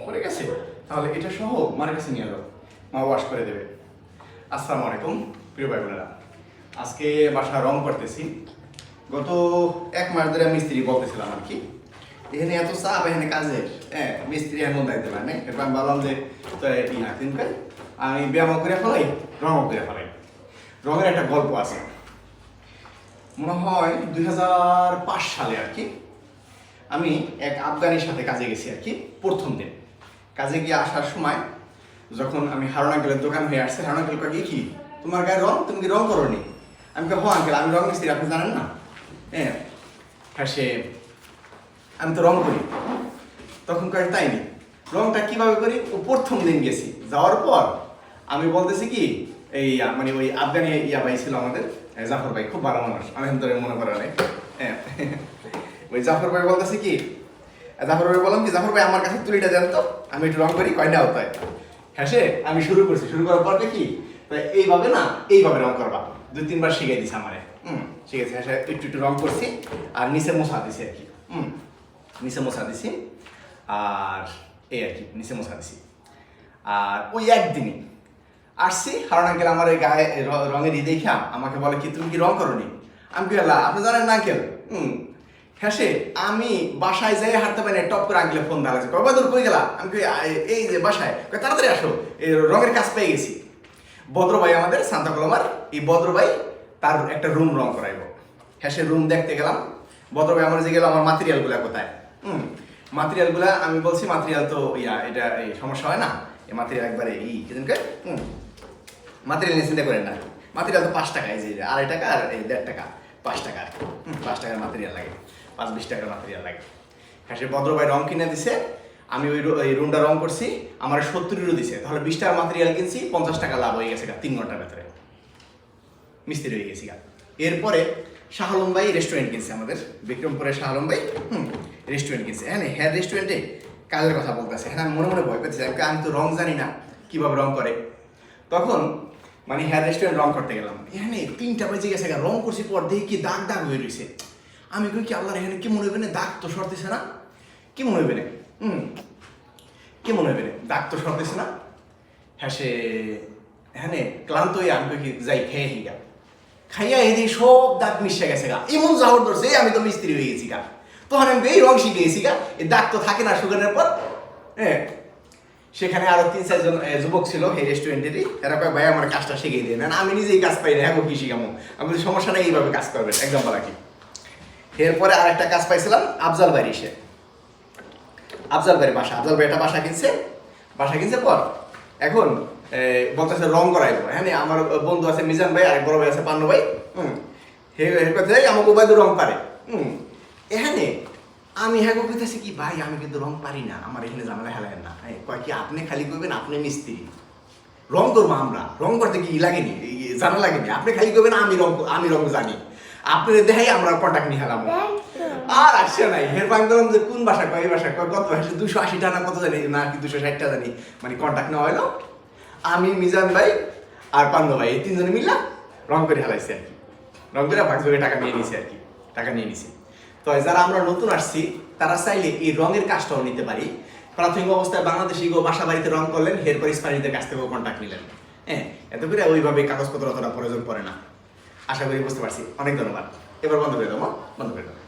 পড়ে গেছে, তাহলে এটা সহ মার কাছে নিয়ে যাও, মা ওয়াশ করে দেবে। আসসালামু আলাইকুম প্রিয় ভাই বোনেরা, আজকে বাসা রং করতেছি। গত 1 মাস ধরে মিস্ত্রি বলতেছিলাম আর কি, এখানে এত চাপ, এখানে কাজের, হ্যাঁ মিস্ত্রি এমন দায়িত্ব মানে। এরপর আমি বললাম যে আমি ব্যায়ামও করে ফেলাই, রঙও করে ফেলাই। রঙের একটা গল্প আছে, মনে হয় 2005 সালে আর কি। আমি এক আফগানির সাথে কাজে গেছি আর কি। প্রথম দিন কাজে গিয়ে আসার সময় যখন আমি হারুন আঙ্কেলের দোকান হয়ে আসছে, হারুন আঙ্কেল কয়ে কি তোমার গায়ে রং, তুমি কি রং করো নি? আমি কে হো আঙ্কেল, আমি রং মিস্ত্রি, আপনি জানেন না? হ্যাঁ সে আমি তো রং করি। তখন কয়ে তাই নি, রংটা কিভাবে করি? ও প্রথম দিন গেছি, যাওয়ার পর আমি বলতেছি কি এই মানে ওই আফগানি ভাই ছিল আমাদের, জাফর ভাই, খুব ভালো মানুষ, আমি ধরে মনে করা নাই। হ্যাঁ ওই জাফর ভাই বলতেছে কি, জাফর ভাই বললাম কি জাফর ভাই আমার কাছে তুলিটা দেন তো, আমি একটু রং করি, কয়টা হতো? হ্যাঁ আমি শুরু করছি, শুরু করার পর দেখি এইভাবে না, এইভাবে রং করবা। 2-3 বার শিখাই দিছে আমারে, শিখেছি। হ্যাঁ একটু একটু রং করছি আর নিচে মশা দিছি আর কি, নিচে মশা দিছি আর এই আর কি, নিচে মশা দিছি। আর ওই একদিনই আসছি, হারুন আঙ্কেল আমার এই গায়ে রঙের দেখা আমাকে বলে কি তুমি কি রং করো নি? আমি কি বললাম আপনি জানেন না আঙ্কেল? হ্যাঁ আমি বাসায় যাই হাঁটতে পারি না, টপ করে আঙ্কেলে ফোন দেওয়া লাগছে, কবে দূর কই গেলা? আমি এই যে বাসায়, তাড়াতাড়ি আসো, এই রঙের কাজ পেয়ে গেছি। ভদ্র ভাই আমাদের সান্তা কলমার, এই ভদ্র ভাই তার একটা রুম রং করাইব। হ্যাঁ রুম দেখতে গেলাম, ভদ্র ভাই আমার যে গেল আমার মাটেরিয়ালগুলা কোথায়? মাটেরিয়ালগুলা আমি বলছি মাটেরিয়াল তো এটা এই সমস্যা হয় না, এই মাটেরিয়াল একবারে কিদিনকে মাটেরিয়াল নিয়ে চিন্তা করেন না, মাটেরিয়াল তো 5 টাকা, এই যে 2.5 টাকা আর এই 1.5 টাকা, 5 টাকা, 5 টাকার মাটেরিয়াল লাগে, 5-20 টাকার মাটেরিয়াল লাগে। হ্যাঁ ভদ্র ভাই রং কিনে দিছে, আমি ওই রুমটা রং করছি, আমার 70 ইউরো দিছে, তাহলে 20 টাকার মাটেরিয়াল কিনছি, 50 টাকা লাভ হয়ে গেছে 3 ঘন্টার ভেতরে, মিস্ত্রি হয়ে গেছি। এরপরে শাহ আলম ভাই রেস্টুরেন্ট কিনছে আমাদের বিক্রমপুরের, শাহ আলম ভাই রেস্টুরেন্ট কিনছে। হ্যাঁ রেস্টুরেন্টে কাজের কথা বলতেছে। হ্যাঁ আমি মনে মনে ভয় পেয়েছি, আমি তো রং জানি না কিভাবে রং করে। তখন মানে হ্যাঁ রেস্টুরেন্ট রং করতে গেলাম, এখানে 3টা বেজে গেছে, রং করছি, পর দেখি কি দাগ দাগ হয়ে রয়েছে। আমি কই কি আল্লাহ, এখানে কি মনে হইবে না, দাগ তো সরতেছে না, কি মনে হইবে না, কি মনে হইবে না, দাগ তো সরতেছে না। হ্যাঁ ক্লান্ত হয়ে আমি কি যাই খেয়ে হিগা, খাইয়া এদি সব দাগ মিশে গেছে গা, এমন জাহর ধরছে আমি তো মিস্ত্রি হয়ে গেছি গা। তখন আমি এই রং শিখে গেছি গা, এই দাগ তো থাকে না শুকানোর পর। হ্যাঁ সেখানে আরো 3-4 জন যুবক ছিল এই রেস্টুরেন্টেরই, এরা কয় ভাই আমার কাজটা শিখিয়ে দিয়ে না, আমি নিজেই কাজ পাই না, হ্যাঁ কি শিখামো? আমি বলি সমস্যা নেই, এইভাবে কাজ করবেন একদম বলা কি। এরপরে আরেকটা কাজ পাইছিলাম আফজাল বাড়ি, আফজাল বাড়ির বাসা, আফজাল বাড়ি একটা বাসা কিনছে পর এখন বলতেছে রং করাইবো। হ্যাঁ আমার বন্ধু আছে মিজান ভাই, আরেক বড় ভাই আছে পান্নু ভাই, আমাকে উবাইদুর রং পারে। এখানে আমি হ্যাঁ কইতেছি কি ভাই আমি কিন্তু রং পারি না, আমার এখানে ঝামেলা হেলায় না। কয় কি আপনি খালি কইবেন আপনি মিস্ত্রি, রং করবো আমরা, রং করতে কি লাগেনি, জানা লাগেনি, আপনি খালি কইবেন আমি রং জানি, আপনি দেখাই আমরা কন্ট্যাক্ট নিয়ে হেলাম। আর আসছে নাই, হেরপাং করলাম যে কোন বাসা, কয় এই বাসা, কত 280 টাকা কত জানি না কি 260 টাকা জানি, মানে কন্ট্যাক্ট নেওয়া হলো। আমি মিজান ভাই আর পান্নু ভাই এই 3 জনে মিললা রং করে হেলাইছি আর কি, রং করে ভাগযোগে টাকা নিয়ে নিছি আর কি, টাকা নিয়ে নিছি। তো যারা আমরা নতুন আসছি তারা চাইলে এই রঙের কাজটাও নিতে পারি। প্রাথমিক অবস্থায় বাংলাদেশি বাসা বাড়িতে রং করলেন, এরপর স্পানিদের কাছ থেকেও কন্ট্যাক্ট নিলেন। হ্যাঁ এত করে ওইভাবে কাগজপত্র অতটা প্রয়োজন পড়ে না। আশা করি বুঝতে পারছি, অনেক ধন্যবাদ। এবার বন্ধ করে দেবো, বন্ধ করে দেবো।